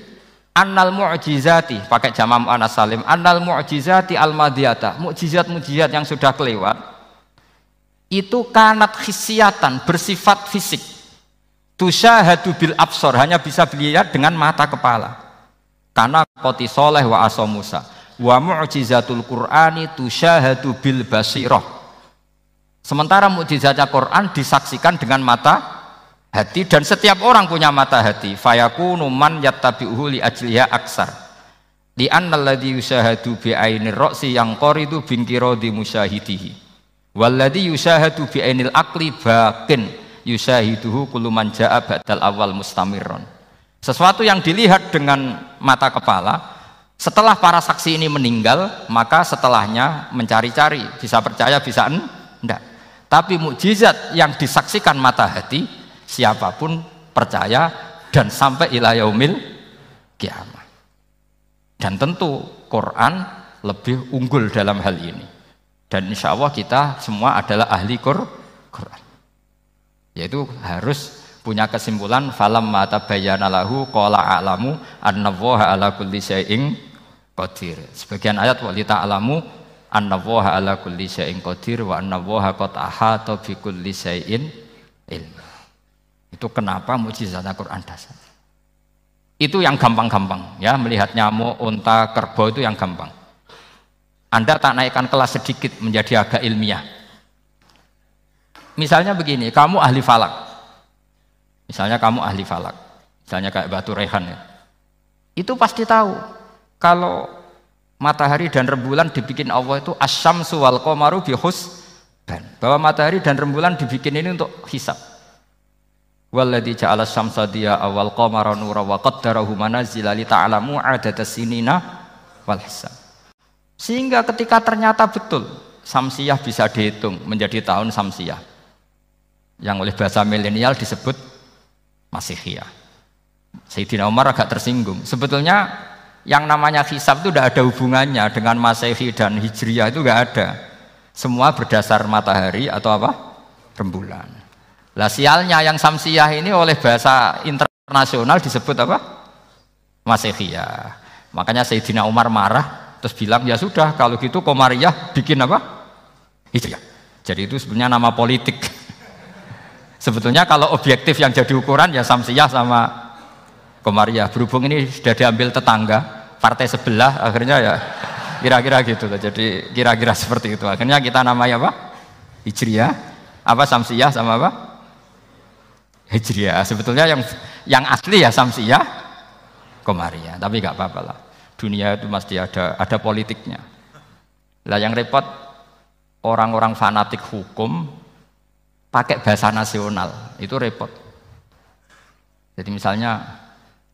annal mu'jizati, pakai jama' mu'annas salim, annal mu'jizati al-madiyata, mukjizat-mukjizat yang sudah kelewat itu kanat khisiatan, bersifat fisik, tusyahadu bil absor, hanya bisa dilihat dengan mata kepala, karena qoti soleh wa aso Musa, wa mu'jizatul Qur'ani tusyahadu bil basirah, sementara mukjizatnya Quran disaksikan dengan mata hati, dan setiap orang punya mata hati. Fayakunu man yattabi'uhu li ajliha aksar. Li anna alladhi yushahadu bi ainir ra'si yang qaridu bingkiradi musyahidihi. Walladhi yushahadu bi ainil aqli baqin yushahiduhu kullu man ja'a ba'dal awal mustamirron. Sesuatu yang dilihat dengan mata kepala Setelah para saksi ini meninggal, maka setelahnya mencari-cari, bisa percaya, bisa enggak. Tapi mukjizat yang disaksikan mata hati, siapapun percaya dan sampai ila yaumil kiamah. Dan tentu Quran lebih unggul dalam hal ini. Dan insya Allah kita semua adalah ahli Quran. Yaitu harus punya kesimpulan falamma tabayyana lahu qala a'lamu annallaha ala kulli syai'in qadir. Sebagian ayat wali ta'lamu annallaha ala kulli syai'in qadir wa annallaha qad ahata bi kulli syai'in ilma. Itu kenapa mukjizat Al-Qur'an dasar. Itu yang gampang-gampang ya, melihat nyamuk, unta, kerbau itu yang gampang. Anda tak naikkan kelas sedikit menjadi agak ilmiah. Misalnya begini, kamu ahli falak. Misalnya kamu ahli falak. Misalnya kayak Batu Rehan ya. Itu pasti tahu kalau matahari dan rembulan dibikin Allah itu asyamsu wal qamaru bihusban. Bahwa matahari dan rembulan dibikin ini untuk hisab. Walladzi ja'ala syamsa diya'a wal qamara nuran wa qaddarahu manazila li ta'lamu 'adadas sinina wal hisab. Sehingga ketika ternyata betul Samsiyah bisa dihitung menjadi tahun Samsiyah yang oleh bahasa milenial disebut Masihiyah. Sayyidina Umar agak tersinggung. Sebetulnya yang namanya hisab itu tidak ada hubungannya dengan Masehi dan Hijriyah, itu tidak ada. Semua berdasar matahari atau apa? Rembulan. Lah sialnya yang Samsiyah ini oleh bahasa internasional disebut apa? Masihiyah. Makanya Sayyidina Umar marah terus bilang ya sudah kalau gitu Qamariyah bikin apa? Hijriyah. Jadi itu sebenarnya nama politik. Sebetulnya kalau objektif yang jadi ukuran ya Samsiyah sama Qamariyah. Berhubung ini sudah diambil tetangga partai sebelah, akhirnya ya kira-kira gitu. Jadi kira-kira seperti itu. Akhirnya kita namanya apa? Hijriyah. Apa Samsiyah sama apa? Hijriyah. Sebetulnya yang asli ya Samsiyah, Qamariyah. Tapi nggak apa-apa lah. Dunia itu mesti ada politiknya. Lah yang repot orang-orang fanatik hukum pakai bahasa nasional, itu repot. Jadi misalnya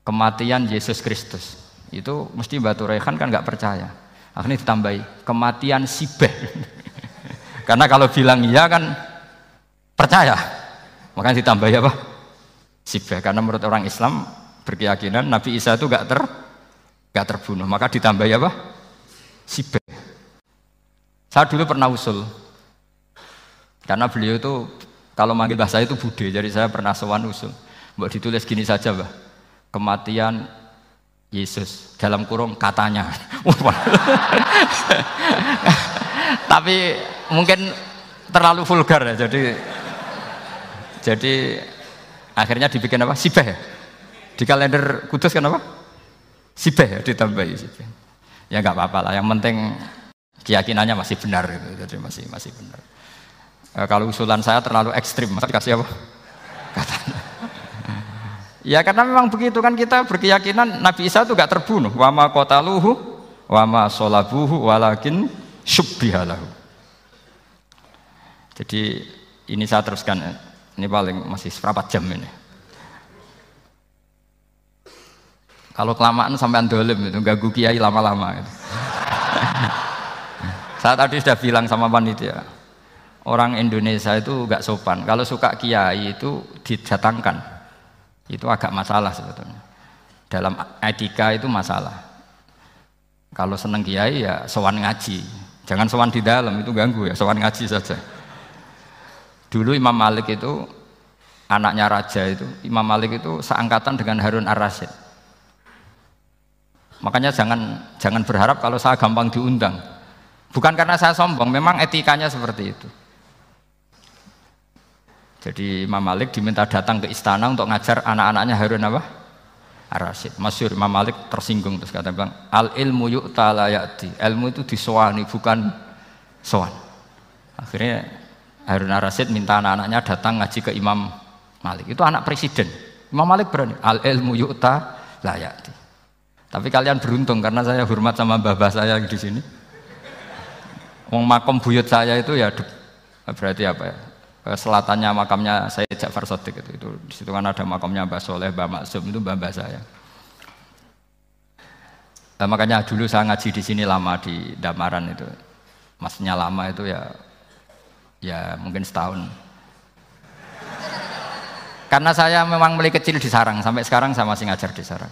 kematian Yesus Kristus, itu mesti Batu Rehan kan nggak percaya. Akhirnya ditambahi kematian Sibeh. Karena kalau bilang iya kan percaya. Makanya ditambahi apa? Sibeh. Karena menurut orang Islam berkeyakinan Nabi Isa itu nggak terbunuh, maka ditambahi apa? Sibeh. Saya dulu pernah usul, karena beliau itu kalau manggil bahasa itu bude, jadi saya pernah sowan usul. Mbak ditulis gini saja, Mbak. Kematian Yesus dalam kurung katanya. Tapi mungkin terlalu vulgar ya, jadi akhirnya dibikin apa? Sibeh ya? Di kalender Kudus kan apa? Sibeh ya, ditambahi Sibeh. Ya nggak apa-apa lah, yang penting keyakinannya masih benar gitu. Jadi masih benar. Kalau usulan saya terlalu ekstrim, masa dikasih apa? Katanya. Ya karena memang begitu kan, kita berkeyakinan Nabi Isa itu nggak terbunuh. Wa ma qataluhu wa ma sholabuhu walakin syubbihalahu. Jadi ini saya teruskan, ini paling masih seberapa jam ini. Kalau kelamaan sampai dolim itu ganggu kiai lama-lama gitu. Saya tadi sudah bilang sama panitia, orang Indonesia itu nggak sopan. Kalau suka kiai itu didatangkan, itu agak masalah sebetulnya. Dalam etika itu masalah. Kalau seneng kiai ya sowan ngaji, jangan sowan di dalam, itu ganggu ya, sowan ngaji saja. Dulu Imam Malik itu anaknya raja itu, Imam Malik itu seangkatan dengan Harun Ar-Rasyid. Makanya jangan berharap kalau saya gampang diundang. Bukan karena saya sombong, memang etikanya seperti itu. Jadi Imam Malik diminta datang ke istana untuk ngajar anak-anaknya Harun apa? Ar-Rasyid. Masyhur Imam Malik tersinggung terus kata bang, al ilmu yu'ta la ya'ti. Ilmu itu disowani bukan sowan. Akhirnya Harun Ar-Rasyid minta anak-anaknya datang ngaji ke Imam Malik. Itu anak presiden. Imam Malik berani, al ilmu yu'ta la ya'ti. Tapi kalian beruntung karena saya hormat sama mbah-mbah saya di sini. Wong makom buyut saya itu ya berarti apa ya? Selatannya makamnya Sayyid Ja'far Shadiq itu di situ kan ada makamnya Mbah Soleh, Mbah Maksum, itu mbah-mbah saya. Makanya dulu saya ngaji di sini lama di Damaran itu. Maksudnya lama itu ya mungkin setahun. Karena saya memang mulai kecil di Sarang, sampai sekarang saya masih ngajar di Sarang.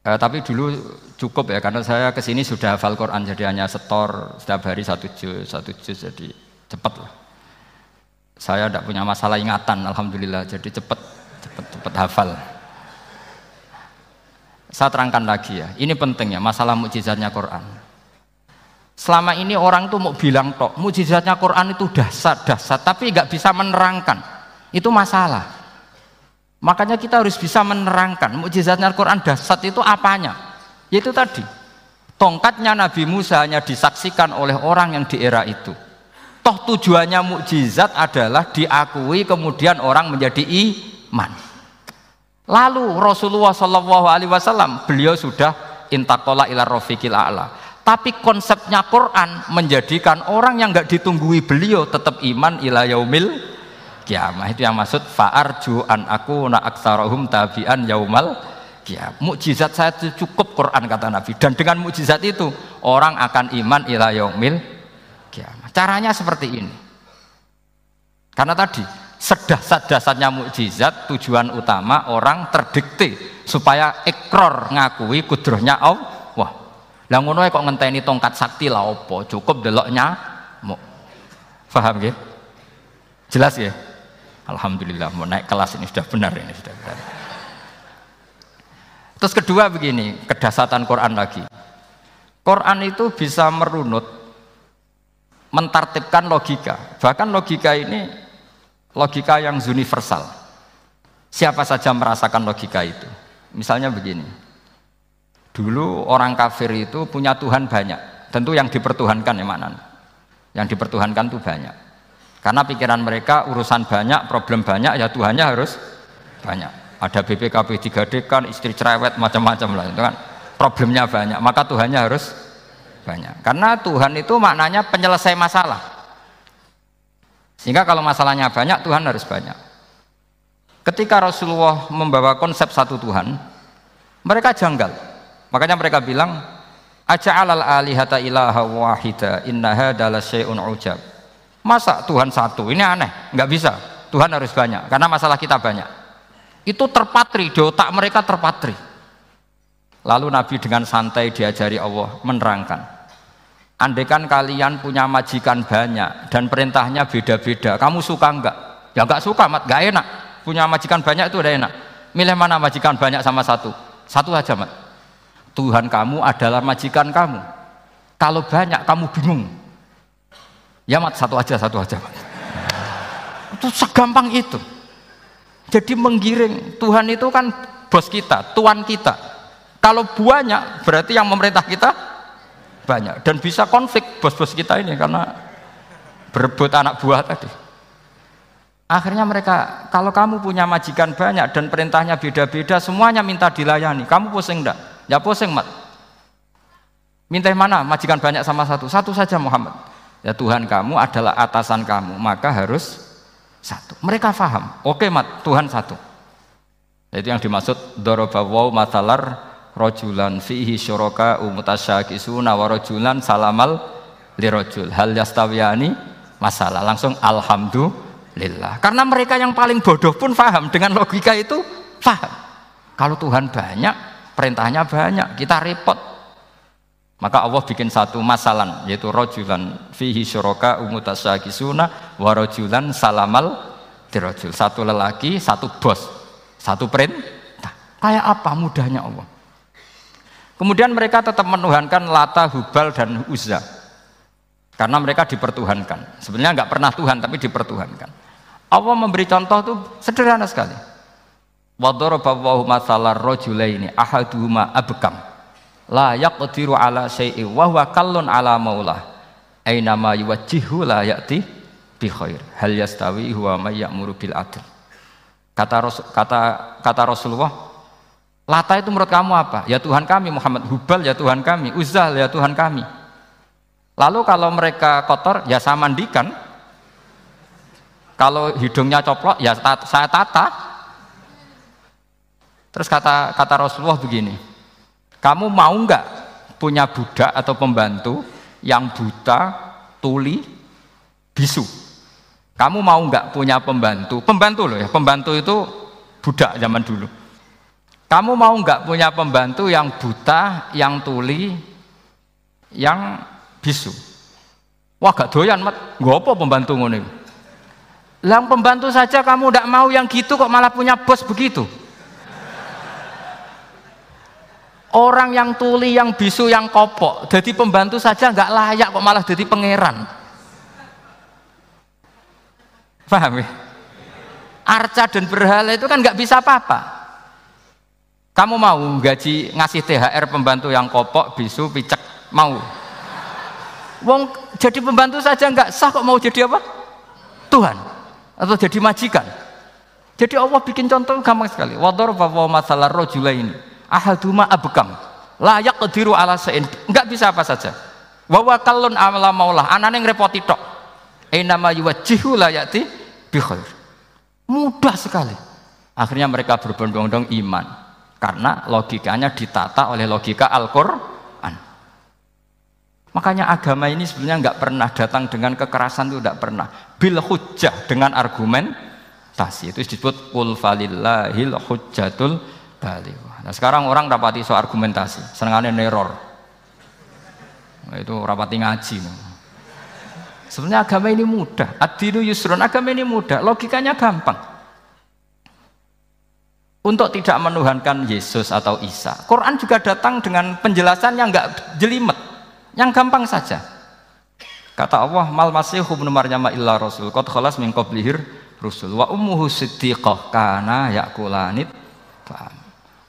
Tapi dulu cukup ya, karena saya kesini sudah hafal Quran, jadi hanya setor setiap hari satu juz, jadi cepat lah. Saya tidak punya masalah ingatan, alhamdulillah, jadi cepat hafal. Saya terangkan lagi ya, ini penting ya, masalah mukjizatnya Quran. Selama ini orang tuh mau bilang tok, mukjizatnya Quran itu dahsyat, tapi nggak bisa menerangkan. Itu masalah. Makanya kita harus bisa menerangkan mukjizatnya Quran dahsyat itu apanya. Yaitu tadi, tongkatnya Nabi Musa hanya disaksikan oleh orang yang di era itu. Toh tujuannya mukjizat adalah diakui kemudian orang menjadi iman. Lalu Rasulullah SAW beliau sudah intaqala ila rafiqil a'la. Tapi konsepnya Quran menjadikan orang yang nggak ditunggui beliau tetap iman ila yaumil kiamah. Itu yang maksud fa'arju an aku na aktsarahum tabi'an yaumal kiamah. Mukjizat saya itu cukup Quran kata Nabi, dan dengan mukjizat itu orang akan iman ila yaumil kiamah. Caranya seperti ini. Karena tadi sedahsyat-dahsyatnya mukjizat tujuan utama orang terdikte supaya ikrar ngakui kudrohnya Allah. Lah ngono kok ngenteni tongkat sakti lah opo, cukup deloknya mau. Paham nggih? Jelas ya? Alhamdulillah mau naik kelas ini sudah benar ini sudah benar. Terus kedua begini, kedahsyatan Quran lagi. Quran itu bisa merunut mentartibkan logika. Bahkan logika ini logika yang universal. Siapa saja merasakan logika itu. Misalnya begini, dulu orang kafir itu punya Tuhan banyak. Tentu yang dipertuhankan ya mana? Yang dipertuhankan itu banyak. Karena pikiran mereka urusan banyak, problem banyak, ya Tuhannya harus banyak. Ada BPKB 3D kan, istri cerewet macam-macam lah itu kan. Problemnya banyak, maka Tuhannya harus banyak. Karena Tuhan itu maknanya penyelesai masalah. Sehingga kalau masalahnya banyak, Tuhan harus banyak. Ketika Rasulullah membawa konsep satu Tuhan, mereka janggal. Makanya mereka bilang, aja'alal alihata ilaha wahida inna hadza lasyai'un ujab. Masa Tuhan satu? Ini aneh, nggak bisa. Tuhan harus banyak, karena masalah kita banyak. Itu terpatri, di otak mereka terpatri. Lalu Nabi dengan santai diajari Allah menerangkan. Andaikan kalian punya majikan banyak dan perintahnya beda-beda, kamu suka enggak? Ya enggak suka, mat, enggak enak. Punya majikan banyak itu udah enak. Milih mana majikan banyak sama satu? Satu aja, mat. Tuhan kamu adalah majikan kamu. Kalau banyak kamu bingung. Ya mat, satu aja mat. Itu segampang itu. Jadi menggiring, Tuhan itu kan bos kita, tuan kita. Kalau banyak berarti yang memerintah kita banyak, dan bisa konflik bos-bos kita ini karena berebut anak buah tadi. Akhirnya mereka, kalau kamu punya majikan banyak dan perintahnya beda-beda, semuanya minta dilayani, kamu pusing enggak? Ya pusing, mat. Minta mana? Majikan banyak sama satu? Satu saja Muhammad. Ya Tuhan kamu adalah atasan kamu, maka harus satu. Mereka faham. Oke mat, Tuhan satu. Itu yang dimaksud dorobawaw matalar rojulan fihi syuraka umutasyakisuna wa rojulan salamal lirojul hal yastawiyani masalah. Langsung alhamdulillah. Karena mereka yang paling bodoh pun faham dengan logika itu, faham. Kalau Tuhan banyak, perintahnya banyak, kita repot. Maka Allah bikin satu masalan, yaitu rojulan fihi syuraka umutasyakisuna wa rojulan salamal lirojul. Satu lelaki, satu bos, satu perintah. Kayak apa mudahnya Allah. Kemudian mereka tetap menuhankan Lata, Hubal, dan Uzza. Karena mereka dipertuhankan. Sebenarnya nggak pernah Tuhan, tapi dipertuhankan. Allah memberi contoh itu sederhana sekali. Wa daraballahu mathalan rajulaini ahaduhuma abkam la yaqdiru ala syai'in wa huwa kallun ala maulah aina ma yuwajjihu la ya'ti bi khair hal yastawi huwa may ya'muru bil adl. Kata Rasulullah, Lata itu menurut kamu apa? Ya Tuhan kami. Muhammad, Hubal ya Tuhan kami. Uzzah ya Tuhan kami. Lalu kalau mereka kotor ya saya mandikan. Kalau hidungnya coplok ya saya tata. Terus kata Rasulullah begini, Kamu mau nggak punya budak atau pembantu yang buta, tuli, bisu? Kamu mau nggak punya pembantu? Pembantu loh ya, pembantu itu budak zaman dulu. Kamu mau nggak punya pembantu yang buta, yang tuli, yang bisu? Wah gak doyan mat, nggak apa pembantu ngono. Lah pembantu saja kamu tidak mau yang gitu kok malah punya bos begitu. Orang yang tuli, yang bisu, yang kopok, jadi pembantu saja nggak layak kok malah jadi pangeran. Paham ya? Arca dan berhala itu kan nggak bisa apa-apa. Kamu mau gaji ngasih THR pembantu yang kopok, bisu, picek, mau? Wong jadi pembantu saja nggak sah kok mau jadi apa? Tuhan atau jadi majikan. Jadi Allah bikin contoh gampang sekali. Wadharaba mathalar rajulaini ahaduma abkam la yaqdiru ala shay'in. Enggak bisa apa saja. Wa wakallun ala maulah, anane ngrepoti tok. Ainama yuwajjihu la yati bi khair. Mudah sekali. Akhirnya mereka berbondong-bondong iman karena logikanya ditata oleh logika Al-Qur'an. Makanya agama ini sebenarnya nggak pernah datang dengan kekerasan, itu tidak pernah. Bil hujjah, dengan argumentasi. Itu disebut qul falillahil hujjatul balighah. Nah, sekarang orang rapati soal argumentasi, senengane neror. Itu rapati ngaji. Sebenarnya agama ini mudah. Ad-dinu yusrun, agama ini mudah, logikanya gampang. Untuk tidak menuhankan Yesus atau Isa, Quran juga datang dengan penjelasan yang enggak jelimet, yang gampang saja. Kata Allah, mal masihu ibnu maryam illa rasul qad khalas min qablihir rusul wa ummuhu siddiqah kana yakulanit.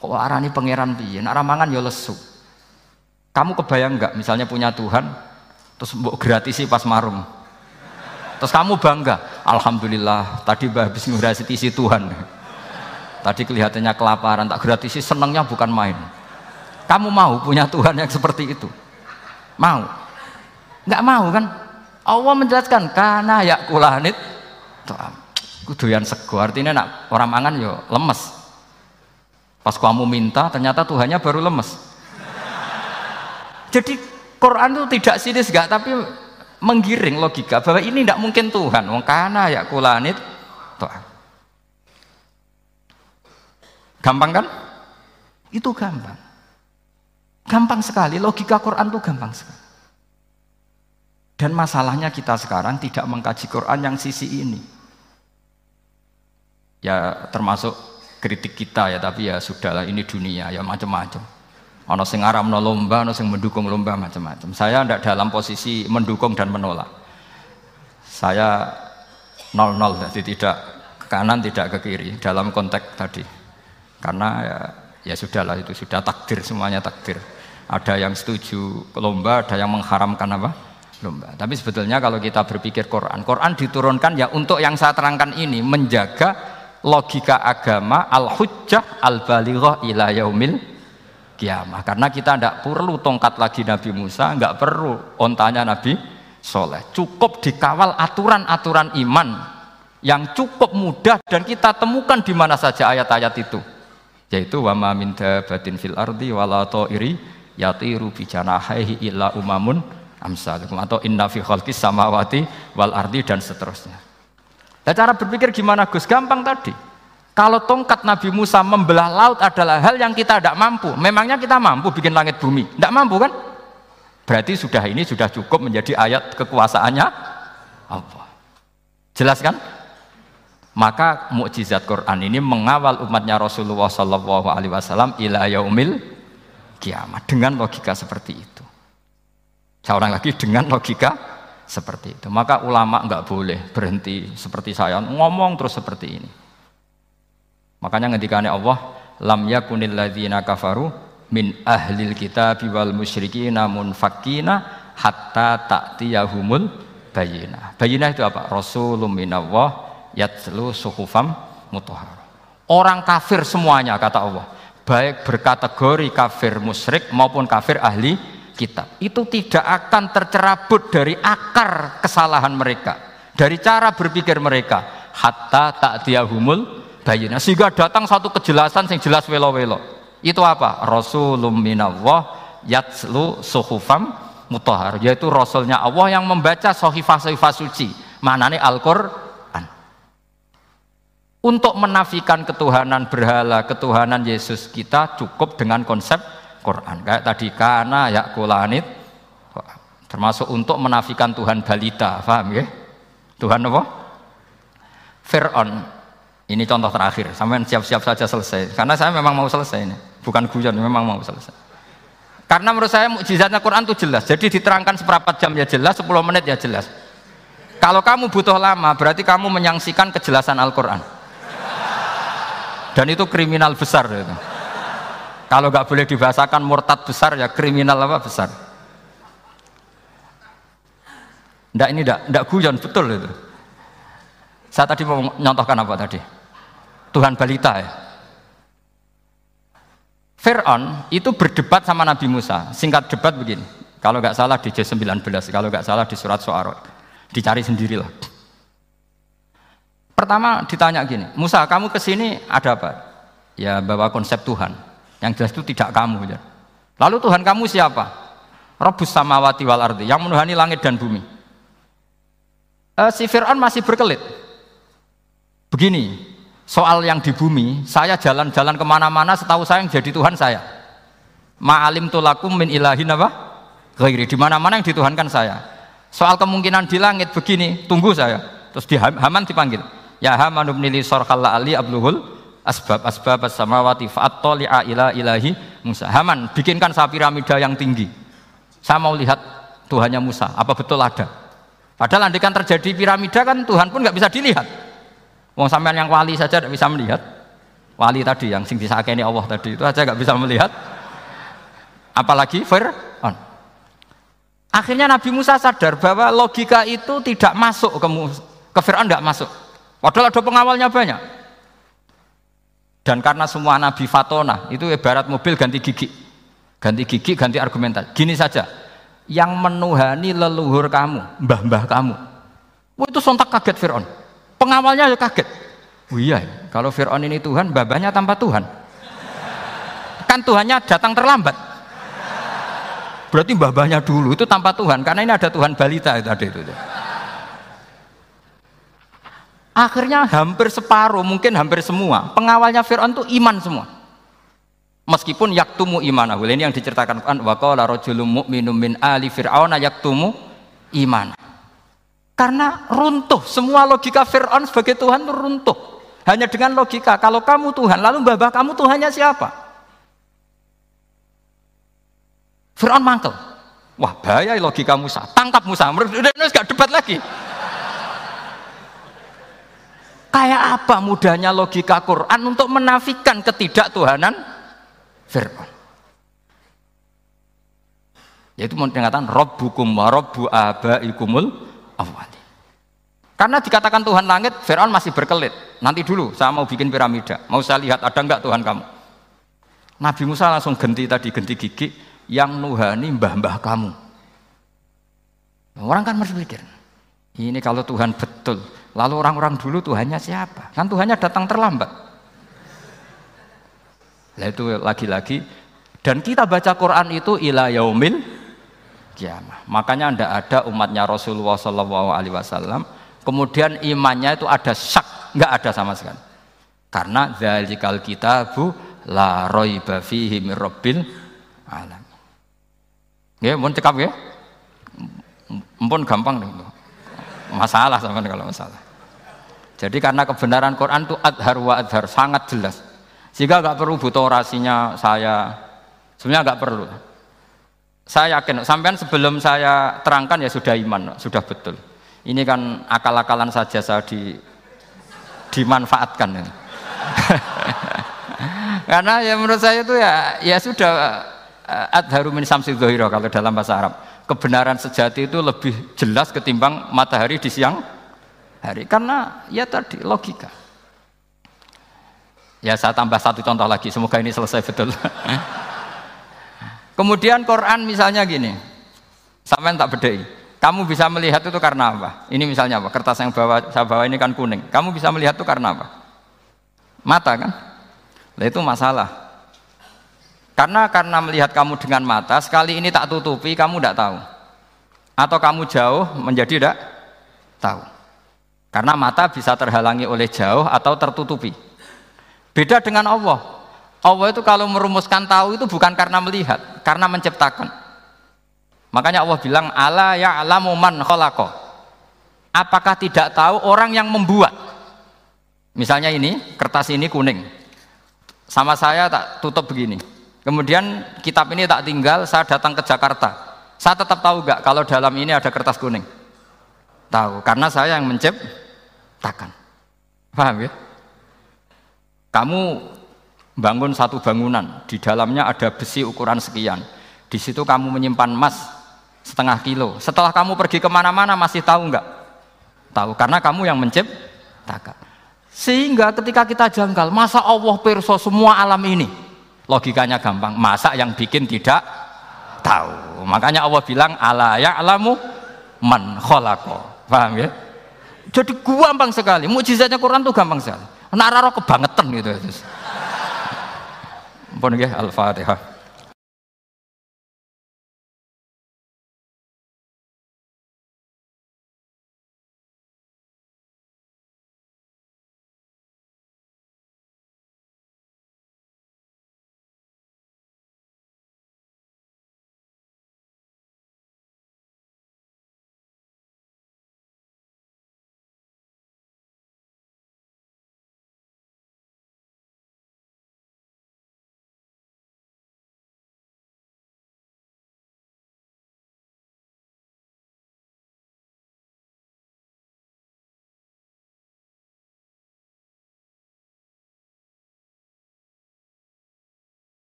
Kok arani pangeran piye? Nek mangan ya lesu. Kamu kebayang enggak misalnya punya Tuhan terus mbok gratisi pas marung. Terus kamu bangga, alhamdulillah tadi habis ngratisi Tuhan. Tadi kelihatannya kelaparan, tak gratisi, senangnya bukan main. Kamu mau punya Tuhan yang seperti itu? Mau? Enggak mau kan? Allah menjelaskan kana yakulanit. Kuduyan sego, artinya nak orang mangan yo lemes. Pas kamu minta ternyata Tuhannya baru lemes. Jadi Quran itu tidak sinis enggak, tapi menggiring logika bahwa ini tidak mungkin Tuhan. Wong kana yakulanit. Gampang kan? Itu gampang. Gampang sekali, logika Quran itu gampang sekali. Dan masalahnya kita sekarang tidak mengkaji Quran yang sisi ini. Ya termasuk kritik kita ya, tapi ya sudahlah, ini dunia ya macam-macam. Ono sing ngaramno lomba, ono sing mendukung lomba, macam-macam. Saya tidak dalam posisi mendukung dan menolak. Saya 0-0, jadi tidak ke kanan, tidak ke kiri dalam konteks tadi. Karena ya sudahlah, itu sudah takdir, semuanya takdir. Ada yang setuju lomba, ada yang mengharamkan apa? Lomba. Tapi sebetulnya kalau kita berpikir Quran diturunkan ya untuk yang saya terangkan ini, menjaga logika agama al-hujjah al-balighah ila yaumil kiamah. Karena kita tidak perlu tongkat lagi Nabi Musa, nggak perlu ontanya Nabi Soleh. Cukup dikawal aturan-aturan iman yang cukup mudah dan kita temukan di mana saja ayat-ayat itu. Yaitu wa ma min dabatin fil ardi wala ta'iri yatiru bi janahihi illa umamun amsalukum, atau inna fi khalqis samawati wal ardi, dan seterusnya. Nah, cara berpikir gimana Gus? Gampang tadi. Kalau tongkat Nabi Musa membelah laut adalah hal yang kita tidak mampu. Memangnya kita mampu bikin langit bumi? Tidak mampu kan? Berarti ini sudah cukup menjadi ayat kekuasaannya Allah. Jelas kan? Maka mukjizat Quran ini mengawal umatnya Rasulullah SAW ila yaumil kiamat dengan logika seperti itu. Saya ulang lagi, dengan logika seperti itu. Maka ulama enggak boleh berhenti seperti saya ngomong terus seperti ini. Makanya ngendikane Allah, lam yakunil ladzina kafaru min ahlil kitabi wal musyrikina munfakina hatta ta'tiyahumul bayyinah. Bayyinah itu apa? Rasulun minallah yatslu suhufam mutahharah. Orang kafir semuanya, kata Allah, baik berkategori kafir musyrik maupun kafir ahli kitab, itu tidak akan tercerabut dari akar kesalahan mereka, dari cara berpikir mereka, hatta ta'tiyahumul bayyinah, sehingga datang satu kejelasan yang jelas welo-welo. Itu apa? Rasulun minallah yatslu suhufam mutahhar, yaitu rasulnya Allah yang membaca sahifah-sahifah suci, maknanya Al-Qur'an. Untuk menafikan ketuhanan berhala, ketuhanan Yesus, kita cukup dengan konsep Quran. Kayak tadi kana yakulanit, termasuk untuk menafikan Tuhan balita, paham ya? Tuhan apa? Fir'aun. Ini contoh terakhir, sampai siap-siap saja selesai. Karena saya memang mau selesai ini, bukan guyon, memang mau selesai. Karena menurut saya mukjizatnya Quran itu jelas. Jadi diterangkan seperempat jam ya jelas, 10 menit ya jelas. Kalau kamu butuh lama, berarti kamu menyangsikan kejelasan Al-Quran. Dan itu kriminal besar. Itu. Kalau nggak boleh dibahasakan murtad besar, ya kriminal apa besar. Nggak, ini nggak guyon, betul itu. Saya tadi mau nyontohkan apa tadi? Tuhan balita ya. Fir'aun itu berdebat sama Nabi Musa. Singkat debat begini, kalau nggak salah di J19, kalau nggak salah di surat Syu'ara, dicari sendirilah. Pertama ditanya gini, Musa kamu kesini ada apa? Ya bawa konsep Tuhan, yang jelas itu tidak kamu ya. Lalu Tuhan kamu siapa? Rabbus samawati wal ardi, yang menuhani langit dan bumi. Si Fir'aun masih berkelit. Begini, soal yang di bumi, saya jalan-jalan kemana-mana, setahu saya yang jadi Tuhan saya. Ma'alim tulakum min ilahin apa? Ghairi, di mana-mana yang dituhankan saya. Soal kemungkinan di langit begini, tunggu saya. Terus di Haman dipanggil, ya Haman ibnili sorkhalla ali abluhul asbab as-samawati fa'attali'a ila ilahi Musa. Haman, bikinkan saya piramida yang tinggi. Saya mau lihat Tuhannya Musa, apa betul ada? Padahal andikan terjadi piramida kan Tuhan pun nggak bisa dilihat. Wong sampean yang wali saja tidak bisa melihat. Wali tadi yang sing disakeni Allah tadi itu aja nggak bisa melihat. Apalagi Fir'aun. Akhirnya Nabi Musa sadar bahwa logika itu tidak masuk ke Fir'aun, tidak masuk. Padahal ada pengawalnya banyak. Dan karena semua Nabi fatona itu ibarat mobil ganti gigi, ganti argumentasi. Gini saja, yang menuhani leluhur kamu, mbah-mbah kamu, itu sontak kaget Fir'aun. Pengawalnya kaget. Oh iya, kalau Fir'aun ini Tuhan, babanya tanpa Tuhan. Kan Tuhannya datang terlambat. Berarti babanya dulu itu tanpa Tuhan, karena ini ada Tuhan balita itu ada itu. Akhirnya hampir separuh, mungkin hampir semua pengawalnya Fir'aun itu iman semua. Meskipun yaktumu imanahu, ini yang diceritakan Quran, wa qala rajulun mu'minun min ali fir'auna yaktumu iman. Karena runtuh, semua logika Fir'aun sebagai Tuhan itu runtuh. Hanya dengan logika, kalau kamu Tuhan, lalu babah kamu Tuhannya siapa? Fir'aun mangkel. Wah bahaya logika Musa, tangkap Musa, udah gak debat lagi. Kayak apa mudahnya logika Quran untuk menafikan ketidaktuhanan Fir'aun. Yaitu mengatakan Rabbukum wa Rabbu abaikumul awali. Karena dikatakan Tuhan langit, Fir'aun masih berkelit. Nanti dulu, saya mau bikin piramida. Mau saya lihat ada enggak Tuhan kamu. Nabi Musa langsung ganti gigi, yang nuhani mbah-mbah kamu. Orang kan berpikir, ini kalau Tuhan betul, lalu orang-orang dulu Tuhannya siapa? Kan Tuhannya datang terlambat. Nah itu lagi-lagi. Dan kita baca Quran itu ila yaumil kiamah. Makanya tidak ada umatnya Rasulullah SAW kemudian imannya itu ada syak, nggak ada sama sekali. Karena dzalikal kitabu la raiba fihi mir rabbil alamin. Nggih, mun cekap nggih. Mumpun gampang nih. Masalah sampean kalau masalah. Jadi karena kebenaran Quran itu adhar wa adhar, sangat jelas. Sehingga nggak perlu butuh orasinya saya. Sebenarnya nggak perlu. Saya yakin, sampean sebelum saya terangkan ya sudah iman, sudah betul. Ini kan akal-akalan saja saya dimanfaatkan. Karena ya menurut saya itu ya sudah adharu min samsi dzahira kalau dalam bahasa Arab. Kebenaran sejati itu lebih jelas ketimbang matahari di siang hari. Karena ya tadi logika. Ya saya tambah satu contoh lagi, semoga ini selesai betul. Kemudian Quran misalnya gini, sampai tak bedai, kamu bisa melihat itu karena apa? Ini misalnya apa? Kertas yang saya bawa ini kan kuning, kamu bisa melihat itu karena apa? Mata kan? Nah itu masalah. Karena melihat kamu dengan mata, sekali ini tak tutupi, kamu tidak tahu. Atau kamu jauh menjadi tidak tahu. Karena mata bisa terhalangi oleh jauh atau tertutupi. Beda dengan Allah. Allah itu kalau merumuskan tahu itu bukan karena melihat, karena menciptakan. Makanya Allah bilang, ala ya'lamu man khalaqa. Apakah tidak tahu orang yang membuat? Misalnya ini, kertas ini kuning. Sama saya tak tutup begini. Kemudian kitab ini tak tinggal, saya datang ke Jakarta. Saya tetap tahu gak kalau dalam ini ada kertas kuning? Tahu, karena saya yang menciptakan. Paham ya? Kamu bangun satu bangunan, di dalamnya ada besi ukuran sekian. Di situ kamu menyimpan emas setengah kilo. Setelah kamu pergi kemana-mana masih tahu nggak? Tahu, karena kamu yang menciptakan. Sehingga ketika kita janggal, masa Allah pirsa semua alam ini? Logikanya gampang, masa yang bikin tidak tahu? Makanya Allah bilang, ala ya'lamu man khalaqa. Paham ya? Jadi gampang sekali, mukjizatnya Quran itu gampang sekali. Nak raro kebangetan gitu. Ampun nggih, Al-Fatihah.